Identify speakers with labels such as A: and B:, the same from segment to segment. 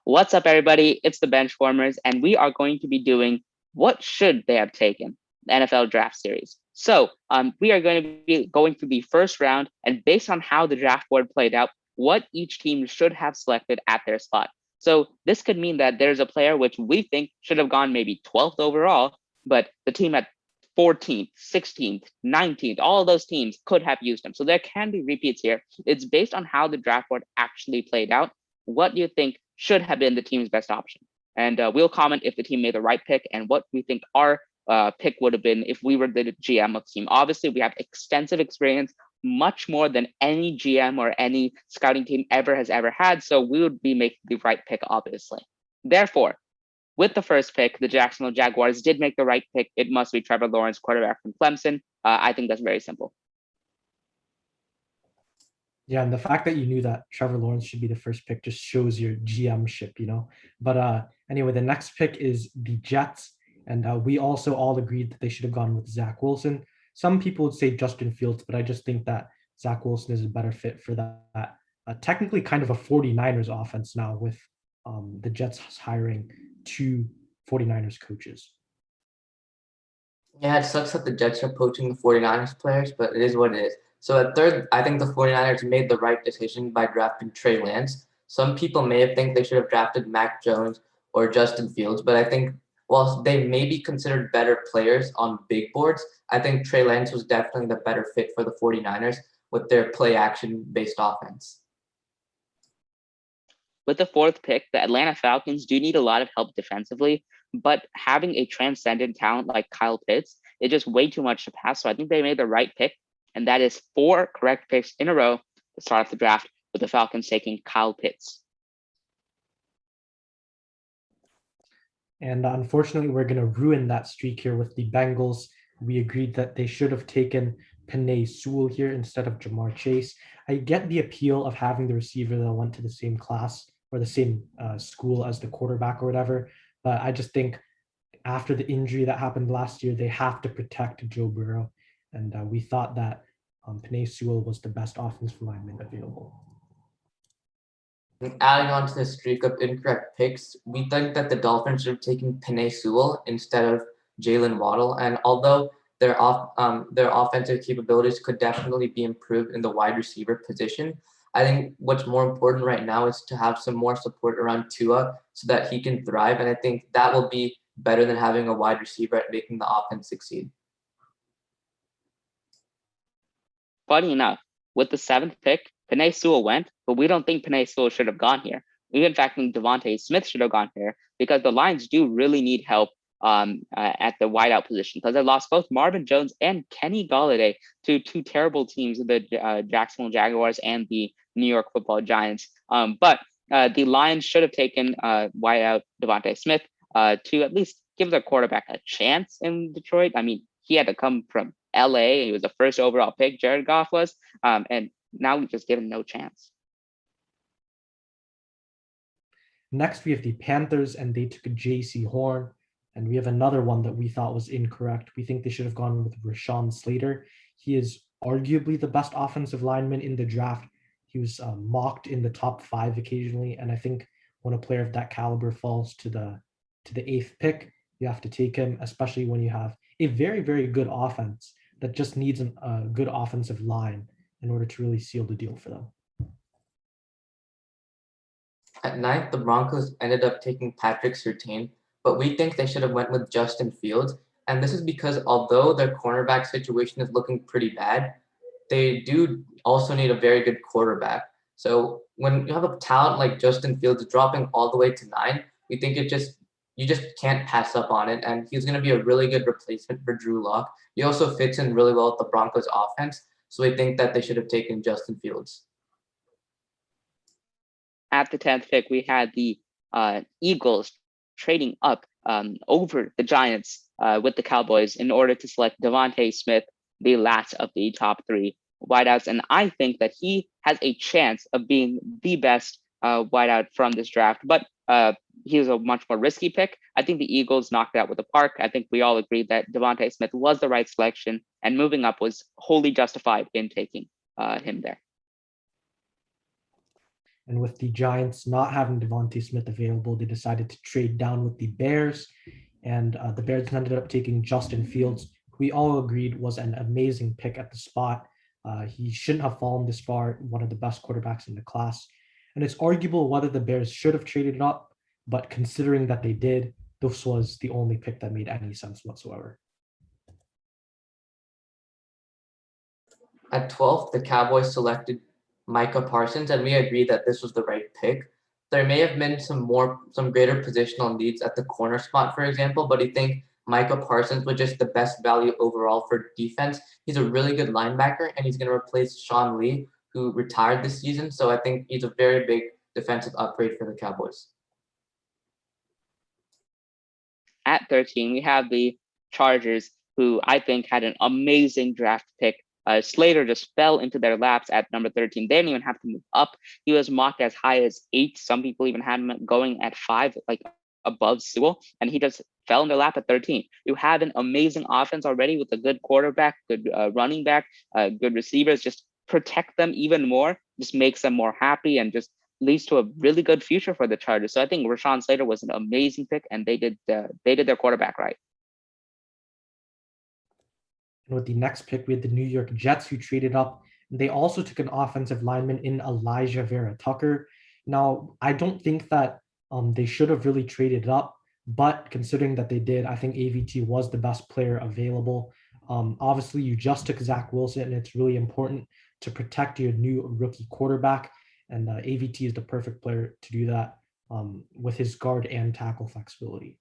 A: What's up, everybody? It's the Benchwarmers, and we are going to be doing what should they have taken the NFL Draft Series. So, we are going to be going through the first round, and based on how the draft board played out, what each team should have selected at their spot. So, this could mean that there's a player which we think should have gone maybe 12th overall, but the team at 14th, 16th, 19th, all of those teams could have used them. So there can be repeats here. It's based on how the draft board actually played out. What do you think should have been the team's best option? And we'll comment if the team made the right pick and what we think our pick would have been if we were the GM of the team. Obviously, we have extensive experience, much more than any GM or any scouting team has ever had. So we would be making the right pick, obviously. Therefore, with the first pick, the Jacksonville Jaguars did make the right pick. It must be Trevor Lawrence, quarterback from Clemson. I think that's very simple.
B: Yeah, and the fact that you knew that Trevor Lawrence should be the first pick just shows your GM-ship. But anyway, the next pick is the Jets, and we also all agreed that they should have gone with Zach Wilson. Some people would say Justin Fields, but I just think that Zach Wilson is a better fit for that. Technically kind of a 49ers offense now with the Jets hiring two 49ers coaches.
C: Yeah, it sucks that the Jets are poaching the 49ers players, but it is what it is. So at third, I think the 49ers made the right decision by drafting Trey Lance. Some people may have think they should have drafted Mac Jones or Justin Fields, but I think whilst they may be considered better players on big boards, I think Trey Lance was definitely the better fit for the 49ers with their play action based offense.
A: With the fourth pick, the Atlanta Falcons do need a lot of help defensively, but having a transcendent talent like Kyle Pitts is just way too much to pass. So I think they made the right pick, and that is 4 correct picks in a row to start off the draft with the Falcons taking Kyle Pitts.
B: And unfortunately, we're going to ruin that streak here with the Bengals. We agreed that they should have taken Penei Sewell here instead of Jamar Chase. I get the appeal of having the receiver that went to the same class or the same school as the quarterback or whatever. But I just think after the injury that happened last year, they have to protect Joe Burrow. And we thought that Penei Sewell was the best offensive lineman available.
C: Adding on to the streak of incorrect picks, we think that the Dolphins should have taken Penei Sewell instead of Jalen Waddle. And although their offensive capabilities could definitely be improved in the wide receiver position, I think what's more important right now is to have some more support around Tua so that he can thrive. And I think that will be better than having a wide receiver at making the offense succeed.
A: Funny enough, with the 7th pick, Penei Sewell went, but we don't think Penei Sewell should have gone here. We in fact think Devontae Smith should have gone here because the Lions do really need help at the wideout position because they lost both Marvin Jones and Kenny Golladay to 2 terrible teams, the Jacksonville Jaguars and the New York Football Giants. But the Lions should have taken wideout Devontae Smith to at least give their quarterback a chance in Detroit. I mean, he had to come from LA. He was the first overall pick, Jared Goff was, and now we just give him no chance.
B: Next, we have the Panthers, and they took a J.C. Horn. And we have another one that we thought was incorrect. We think they should have gone with Rashawn Slater. He is arguably the best offensive lineman in the draft. He was mocked in the top 5 occasionally. And I think when a player of that caliber falls to the 8th pick, you have to take him, especially when you have a very, very good offense that just needs a good offensive line in order to really seal the deal for them.
C: At 9th, the Broncos ended up taking Patrick Surtain, but we think they should have went with Justin Fields. And this is because although their cornerback situation is looking pretty bad, they do also need a very good quarterback. So when you have a talent like Justin Fields dropping all the way to 9, we think you just can't pass up on it. And he's going to be a really good replacement for Drew Lock. He also fits in really well with the Broncos offense. So we think that they should have taken Justin Fields.
A: At the 10th pick, we had the Eagles trading up over the Giants with the Cowboys in order to select Devontae Smith, the last of the top 3 wideouts. And I think that he has a chance of being the best wideout from this draft. But he was a much more risky pick. I think the Eagles knocked it out with the park. I think we all agreed that Devontae Smith was the right selection, and moving up was wholly justified in taking him there.
B: And with the Giants not having Devontae Smith available, they decided to trade down with the Bears. And the Bears ended up taking Justin Fields, who we all agreed was an amazing pick at the spot. He shouldn't have fallen this far, one of the best quarterbacks in the class. And it's arguable whether the Bears should have traded up, but considering that they did, this was the only pick that made any sense whatsoever.
C: At 12th, the Cowboys selected Micah Parsons, and we agreed that this was the right pick. There may have been some greater positional needs at the corner spot, for example, but I think Micah Parsons was just the best value overall for defense. He's a really good linebacker, and he's going to replace Sean Lee, who retired this season. So I think he's a very big defensive upgrade for the Cowboys.
A: At 13, we have the Chargers, who I think had an amazing draft pick. Slater just fell into their laps at number 13. They didn't even have to move up. He was mocked as high as 8. Some people even had him going at 5, like above Sewell, and he just fell in their lap at 13. You have an amazing offense already with a good quarterback, good running back, good receivers. Just protect them even more, just makes them more happy, and just leads to a really good future for the Chargers. So I think Rashawn Slater was an amazing pick, and they did their quarterback right.
B: And with the next pick, we had the New York Jets, who traded up. They also took an offensive lineman in Elijah Vera Tucker. Now, I don't think that they should have really traded up, but considering that they did, I think AVT was the best player available. Obviously, you just took Zach Wilson, and it's really important to protect your new rookie quarterback. And AVT is the perfect player to do that with his guard and tackle flexibility.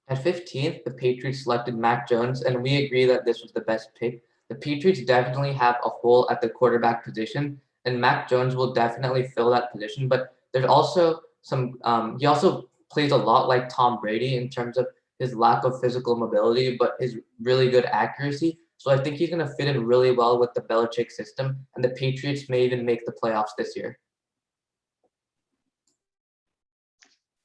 C: At 15th, the Patriots selected Mac Jones, and we agree that this was the best pick. The Patriots definitely have a hole at the quarterback position, and Mac Jones will definitely fill that position. But there's also some, he also plays a lot like Tom Brady in terms of his lack of physical mobility, but his really good accuracy. So I think he's going to fit in really well with the Belichick system, and the Patriots may even make the playoffs this year.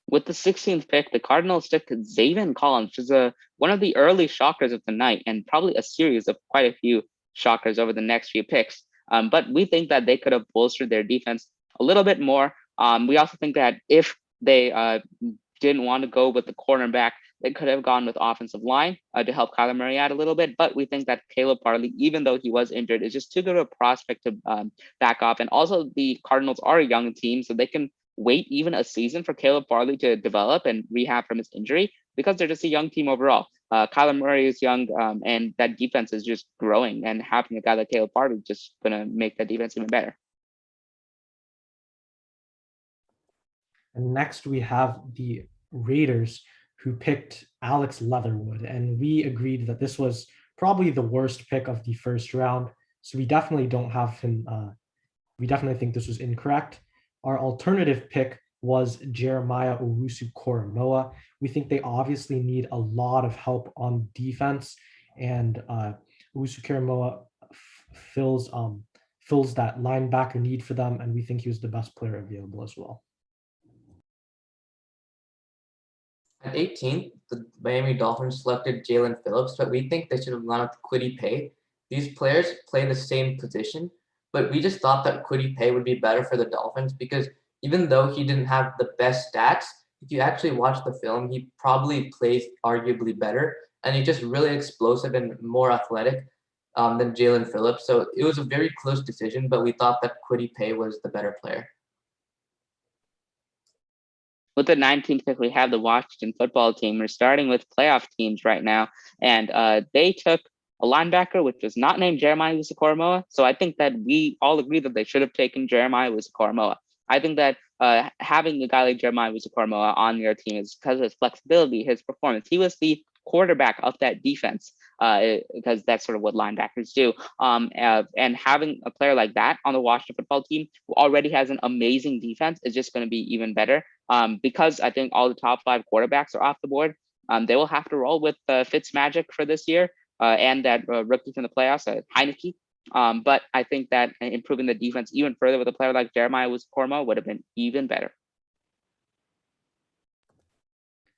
A: With the 16th pick, the Cardinals took Zaven Collins, which is one of the early shockers of the night, and probably a series of quite a few shockers over the next few picks. But we think that they could have bolstered their defense a little bit more. We also think that if they didn't want to go with the cornerback, they could have gone with offensive line to help Kyler Murray out a little bit. But we think that Caleb Farley, even though he was injured, is just too good of a prospect to back off. And also the Cardinals are a young team, so they can wait even a season for Caleb Farley to develop and rehab from his injury because they're just a young team overall. Kyler Murray is young, and that defense is just growing, and having a guy like Caleb Farley just going to make that defense even better.
B: And next we have the Raiders, who picked Alex Leatherwood, and we agreed that this was probably the worst pick of the first round. So we definitely don't have him. We definitely think this was incorrect. Our alternative pick was Jeremiah Owusu-Koramoah. We think they obviously need a lot of help on defense, and Owusu-Koramoah fills that linebacker need for them, and we think he was the best player available as well.
C: At 18th, the Miami Dolphins selected Jalen Phillips, but we think they should have gone with Kwity Paye. These players play the same position, but we just thought that Kwity Paye would be better for the Dolphins because even though he didn't have the best stats, if you actually watch the film, he probably plays arguably better, and he's just really explosive and more athletic than Jalen Phillips. So it was a very close decision, but we thought that Kwity Paye was the better player.
A: With the 19th pick, we have the Washington football team. We're starting with playoff teams right now, and they took a linebacker, which was not named Jeremiah Owusu-Koramoah. So I think that we all agree that they should have taken Jeremiah Owusu-Koramoah. I think that having a guy like Jeremiah Owusu-Koramoah on your team is because of his flexibility, his performance. He was the quarterback of that defense because that's sort of what linebackers do. And having a player like that on the Washington football team who already has an amazing defense is just going to be even better because I think all the top 5 quarterbacks are off the board. They will have to roll with Fitzmagic for this year and that rookie from the playoffs, Heineke. But I think that improving the defense even further with a player like Jeremiah Owusu-Koramoah would have been even better.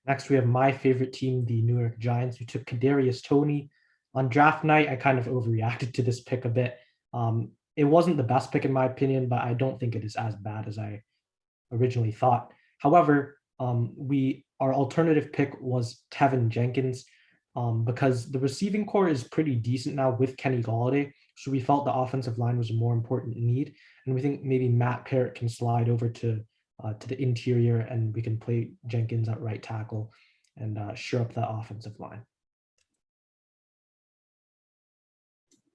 B: Next, we have my favorite team, the New York Giants, who took Kadarius Toney. On draft night, I kind of overreacted to this pick a bit. it wasn't the best pick in my opinion, but I don't think it is as bad as I originally thought. However, our alternative pick was Tevin Jenkins, because the receiving core is pretty decent now with Kenny Golladay. So we felt the offensive line was a more important need, and we think maybe Matt Parrott can slide over to the interior, and we can play Jenkins at right tackle and shore up that offensive line.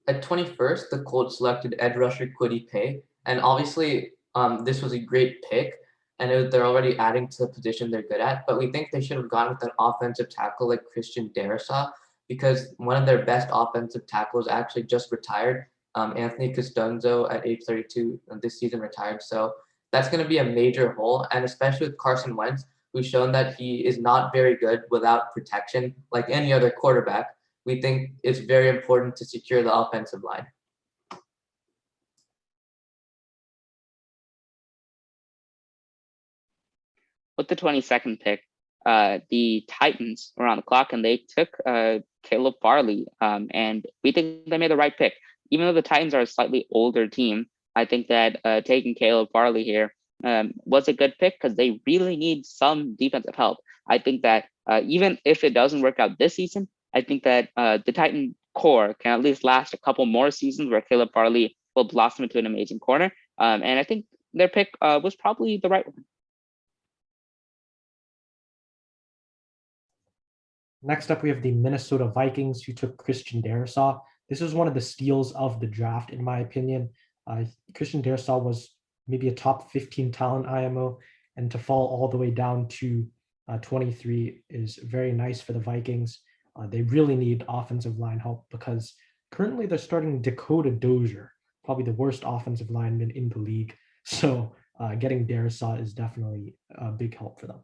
C: At 21st, the Colts selected edge rusher Kwity Paye, and obviously this was a great pick, and they're already adding to the position they're good at. But we think they should have gone with an offensive tackle like Christian Darrisaw, because one of their best offensive tackles actually just retired. Anthony Costanzo at age 32 this season retired, so that's going to be a major hole, and especially with Carson Wentz, who's shown that he is not very good without protection, like any other quarterback. We think it's very important to secure the offensive line.
A: With the 22nd pick, the Titans were on the clock and they took Caleb Farley. And we think they made the right pick. Even though the Titans are a slightly older team, I think that taking Caleb Farley here was a good pick because they really need some defensive help. I think that even if it doesn't work out this season, I think that the Titan core can at least last a couple more seasons where Caleb Farley will blossom into an amazing corner. And I think their pick was probably the right one.
B: Next up, we have the Minnesota Vikings, who took Christian Darrisaw. This is one of the steals of the draft, in my opinion. Christian Darrisaw was maybe a top 15 talent IMO, and to fall all the way down to 23 is very nice for the Vikings. They really need offensive line help because currently they're starting Dakota Dozier, probably the worst offensive lineman in the league. So getting Darrisaw is definitely a big help for them.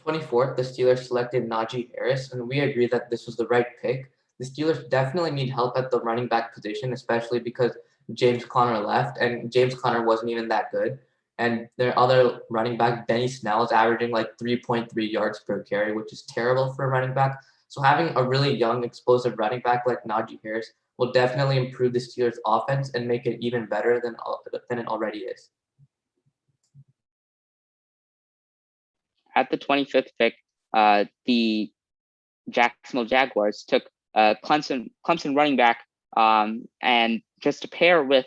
C: 24th, the Steelers selected Najee Harris, and we agree that this was the right pick. The Steelers definitely need help at the running back position, especially because James Conner left, and James Conner wasn't even that good. And their other running back, Benny Snell, is averaging like 3.3 yards per carry, which is terrible for a running back. So having a really young, explosive running back like Najee Harris will definitely improve the Steelers' offense and make it even better than it already is.
A: At the 25th pick, the Jacksonville Jaguars took Clemson running back, and just to pair with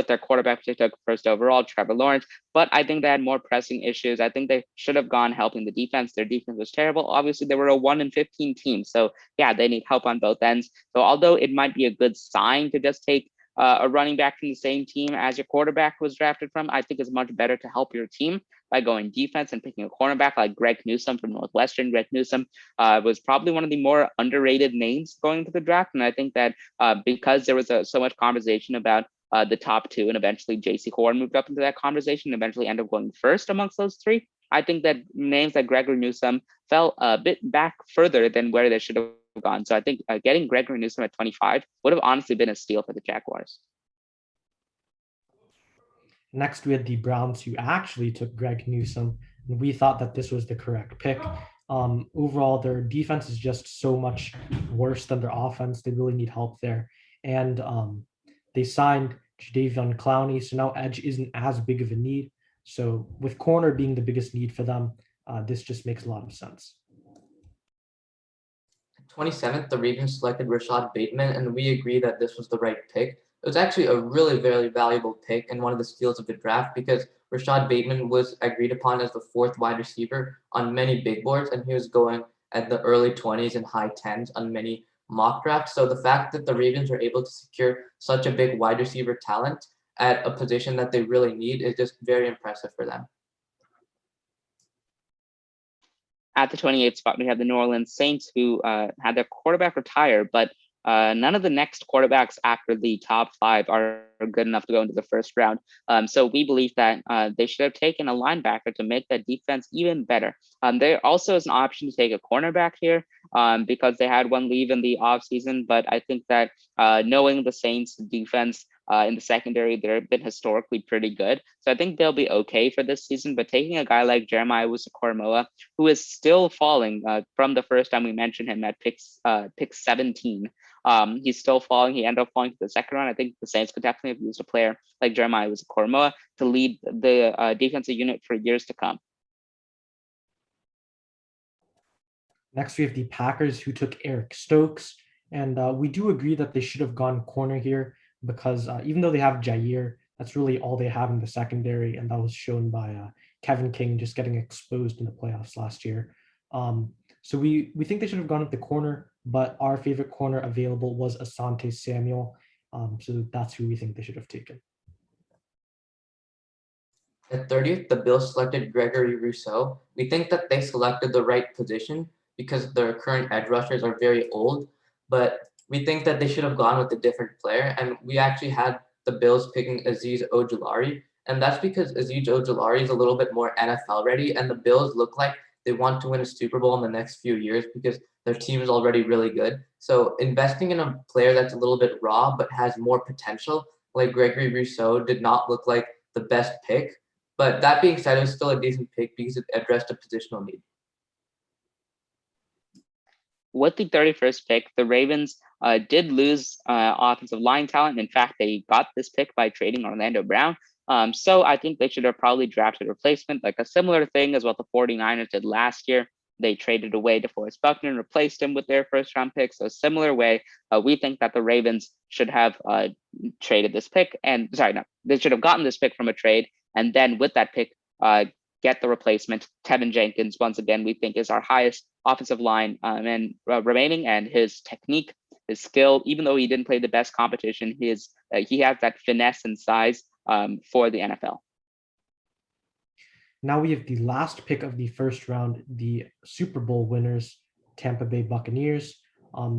A: their quarterback, they took first overall, Trevor Lawrence. But I think they had more pressing issues. I think they should have gone helping the defense. Their defense was terrible. Obviously, they were a 1-15 team, so yeah, they need help on both ends. So although it might be a good sign to just take a running back from the same team as your quarterback was drafted from, I think it's much better to help your team by going defense and picking a cornerback like Greg Newsome from Northwestern. Greg Newsome was probably one of the more underrated names going into the draft. And I think that because there was so much conversation about the top two, and eventually J.C. Horn moved up into that conversation and eventually ended up going first amongst those three, I think that names like Gregory Newsome fell a bit back further than where they should have gone. So I think getting Gregory Newsome at 25 would have honestly been a steal for the Jaguars.
B: Next, we had the Browns, who actually took Greg Newsome, and we thought that this was the correct pick. Overall, their defense is just so much worse than their offense. They really need help there. And they signed Jadeveon Clowney, so now edge isn't as big of a need. So with corner being the biggest need for them, this just makes a lot of sense.
C: 27th, the Ravens selected Rashad Bateman, and we agree that this was the right pick. It was actually a really very valuable pick and one of the steals of the draft because Rashad Bateman was agreed upon as the fourth wide receiver on many big boards, and he was going at the early 20s and high 10s on many mock drafts. So the fact that the Ravens were able to secure such a big wide receiver talent at a position that they really need is just very impressive for them.
A: At the 28th spot, we have the New Orleans Saints, who had their quarterback retire, but none of the next quarterbacks after the top five are good enough to go into the first round. So we believe that they should have taken a linebacker to make that defense even better. There also is an option to take a cornerback here because they had one leave in the offseason, but I think that knowing the Saints defense in the secondary, they've been historically pretty good. So I think they'll be okay for this season, but taking a guy like Jeremiah Owusu-Koramoah, who is still falling from the first time we mentioned him at pick 17, He's still falling. He ended up falling to the second round. I think the Saints could definitely have used a player like Jeremiah Owusu-Koramoah to lead the defensive unit for years to come.
B: Next, we have the Packers, who took Eric Stokes. And we do agree that they should have gone corner here because even though they have Jair, that's really all they have in the secondary. And that was shown by Kevin King just getting exposed in the playoffs last year. So we think they should have gone at the corner, but our favorite corner available was Asante Samuel. So that's who we think they should have taken.
C: At 30th, the Bills selected Gregory Rousseau. We think that they selected the right position because their current edge rushers are very old, but we think that they should have gone with a different player. And we actually had the Bills picking Azeez Ojulari. And that's because Azeez Ojulari is a little bit more NFL ready. And the Bills look like they want to win a Super Bowl in the next few years because their team is already really good. So investing in a player that's a little bit raw, but has more potential, like Gregory Rousseau, did not look like the best pick. But that being said, it was still a decent pick because it addressed a positional need.
A: With the 31st pick, the Ravens did lose offensive line talent. In fact, they got this pick by trading Orlando Brown. So I think they should have probably drafted a replacement, like a similar thing as what the 49ers did last year. They traded away DeForest Buckner and replaced him with their first round pick. So similar way, we think that the Ravens should have traded this pick. And they should have gotten this pick from a trade. And then with that pick, get the replacement. Tevin Jenkins, once again, we think is our highest offensive line remaining, and his technique, his skill, even though he didn't play the best competition, he has that finesse and size for the NFL.
B: Now we have the last pick of the first round, the Super Bowl winners, Tampa Bay Buccaneers.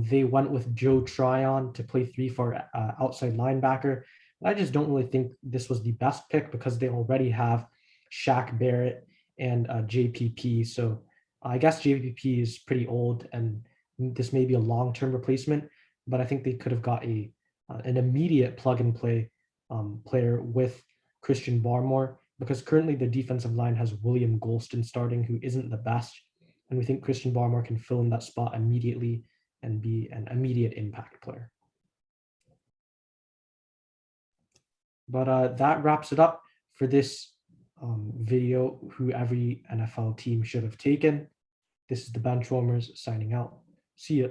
B: They went with Joe Tryon to play 3 for outside linebacker. I just don't really think this was the best pick because they already have Shaq Barrett and JPP. So I guess JPP is pretty old and this may be a long-term replacement, but I think they could have got an immediate plug-and-play player with Christian Barmore, because currently the defensive line has William Golston starting, who isn't the best. And we think Christian Barmore can fill in that spot immediately and be an immediate impact player. But that wraps it up for this video, who every NFL team should have taken. This is the Benchwarmers signing out. See ya.